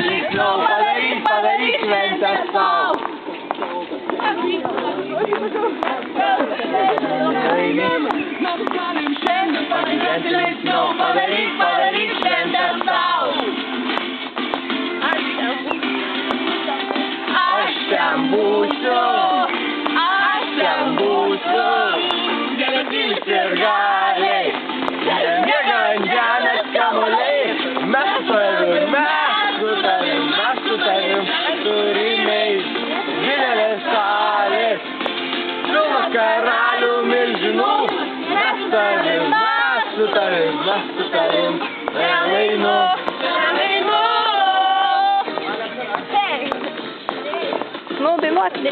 linksmiau, padaryk šventę sau. Pagyventi linksmiau, padaryk šventę sau. Aš ten būsiu, geležis ir galiai, nemiega ant žemės kamuoliai. Mes su tavim turime didelės salės, su karalių milžinų. Mes su tavim, einu. Ну, дайnuoti.